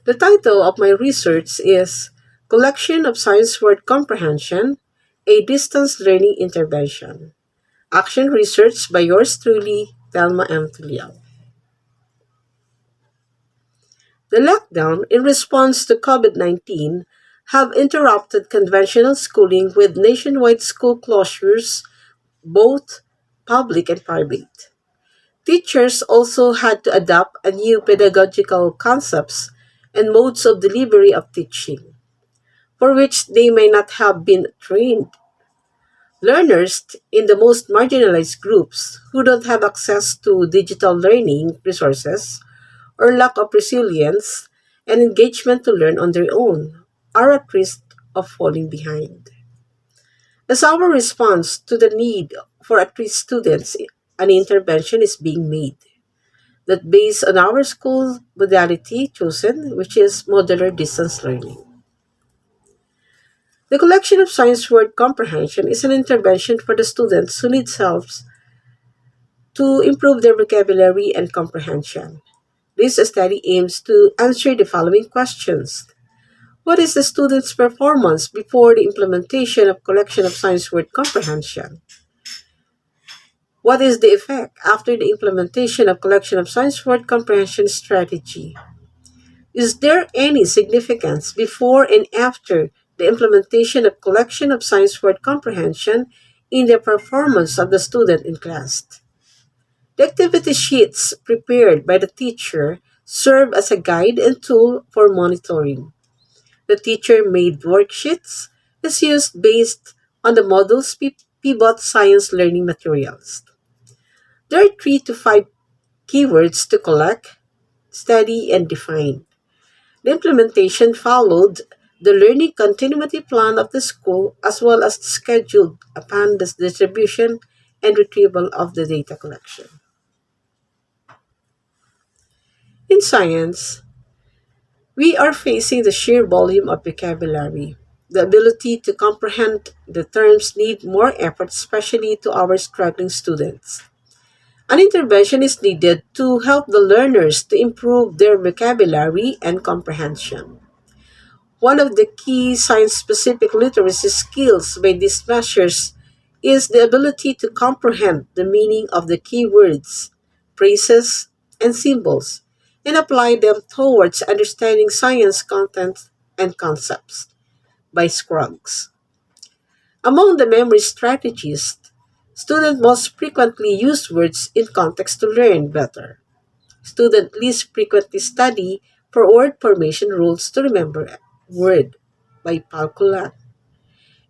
The title of my research is Collection of Science Word Comprehension, a Distance Learning Intervention. Action research by yours truly, Thelma M. Tuliao. The lockdown in response to COVID-19 have interrupted conventional schooling with nationwide school closures, both public and private. Teachers also had to adapt a new pedagogical concepts and modes of delivery of teaching, for which they may not have been trained. Learners in the most marginalized groups who don't have access to digital learning resources or lack of resilience and engagement to learn on their own are at risk of falling behind. As our response to the need for at-risk students, an intervention is being made that based on our school modality chosen, which is modular distance learning. The collection of science word comprehension is an intervention for the students who need help to improve their vocabulary and comprehension. This study aims to answer the following questions. What is the student's performance before the implementation of collection of science word comprehension? What is the effect after the implementation of collection of science word comprehension strategy? Is there any significance before and after the implementation of collection of science word comprehension in the performance of the student in class? The activity sheets prepared by the teacher serve as a guide and tool for monitoring. The teacher-made worksheets is used based on the module's pivot science learning materials. There are 3 to 5 keywords to collect, study, and define. The implementation followed the learning continuity plan of the school as well as scheduled upon the distribution and retrieval of the data collection. In science, we are facing the sheer volume of vocabulary. The ability to comprehend the terms need more effort, especially to our struggling students. An intervention is needed to help the learners to improve their vocabulary and comprehension. One of the key science-specific literacy skills by these measures is the ability to comprehend the meaning of the key words, phrases, and symbols, and apply them towards understanding science content and concepts by Scruggs. Among the memory strategies, students most frequently use words in context to learn better. Students least frequently study for word formation rules to remember a word by Palculat.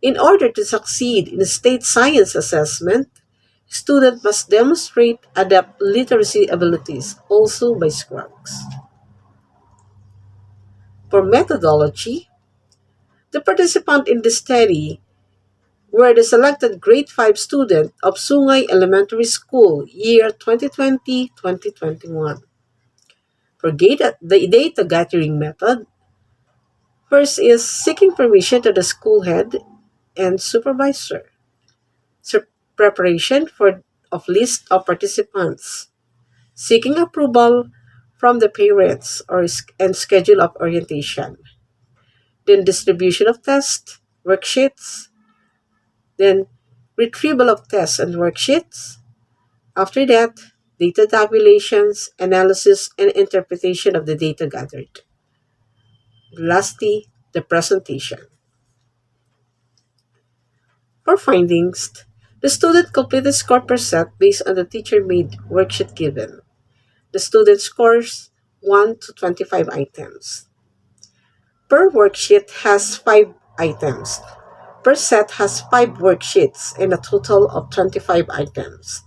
In order to succeed in state science assessment, students must demonstrate adept literacy abilities also by Scruggs. For methodology, the participant in the study were the selected grade 5 student of Sungay Elementary School year 2020-2021. For the data gathering method, first is seeking permission to the school head and supervisor. Preparation of list of participants. Seeking approval from the parents and schedule of orientation. Then distribution of tests, worksheets. Then retrieval of tests and worksheets. After that, data tabulations, analysis, and interpretation of the data gathered. Lastly, the presentation. For findings, the student completed score per set based on the teacher-made worksheet given. The student scores 1 to 25 items. Per worksheet has 5 items. Per set has 5 worksheets and a total of 25 items.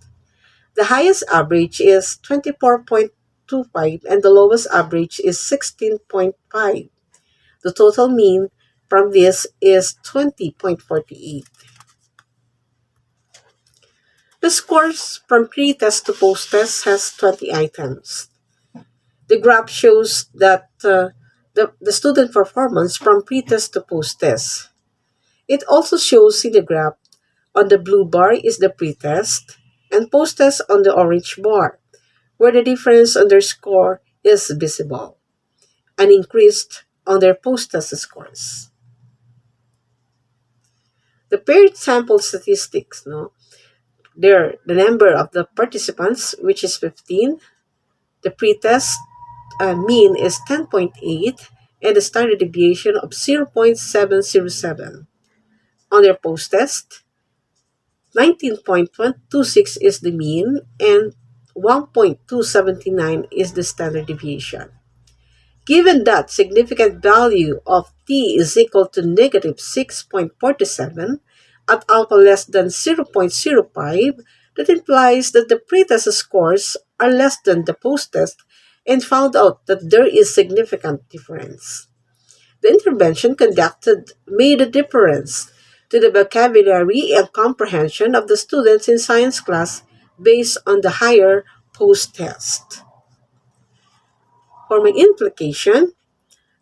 The highest average is 24.25 and the lowest average is 16.5. The total mean from this is 20.48. The scores from pre-test to post-test has 20 items. The graph shows that the student performance from pre-test to post-test. It also shows in the graph on the blue bar is the pre-test and post-test on the orange bar, where the difference on their score is visible. and increased on their post-test scores. The paired sample statistics, no, there the number of the participants, which is 15, the pretest mean is 10.8, and the standard deviation of 0.707. On their post-test, 19.126 is the mean, and 1.279 is the standard deviation. Given that significant value of t is equal to negative 6.47 at alpha less than 0.05, that implies that the pretest scores are less than the post-test, and found out that there is significant difference. The intervention conducted made a difference to the vocabulary and comprehension of the students in science class based on the higher post-test. For my implication,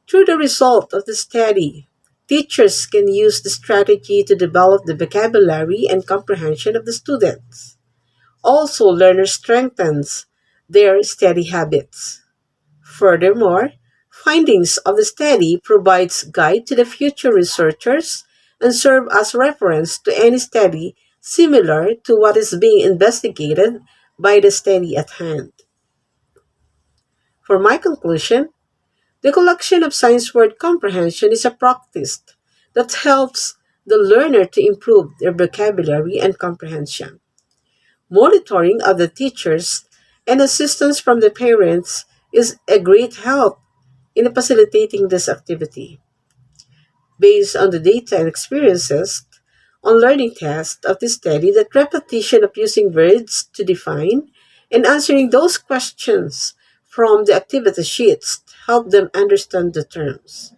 through the result of the study, teachers can use the strategy to develop the vocabulary and comprehension of the students. Also, learners strengthens their study habits. Furthermore, findings of the study provides guide to the future researchers and serve as reference to any study similar to what is being investigated by the study at hand. For my conclusion, the collection of science word comprehension is a practice that helps the learner to improve their vocabulary and comprehension. Monitoring of the teachers and assistance from the parents is a great help in facilitating this activity. Based on the data and experiences on learning tests of this study, that repetition of using words to define and answering those questions from the activity sheets help them understand the terms.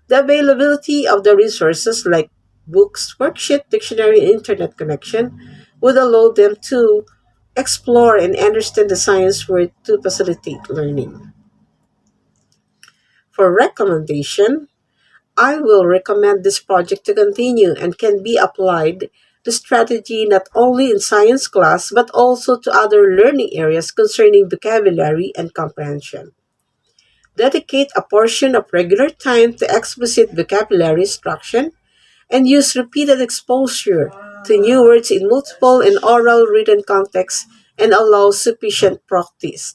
The availability of the resources like books, worksheet, dictionary, and internet connection would allow them to explore and understand the science word to facilitate learning. For recommendation, I will recommend this project to continue and can be applied to strategy not only in science class but also to other learning areas concerning vocabulary and comprehension. Dedicate a portion of regular time to explicit vocabulary instruction and use repeated exposure to new words in multiple and oral written contexts and allow sufficient practice.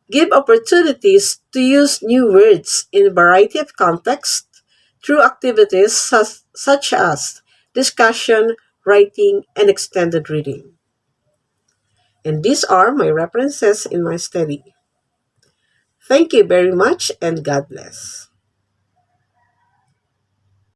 Give opportunities to use new words in a variety of contexts through activities such as discussion, writing, and extended reading. And these are my references in my study. Thank you very much and God bless.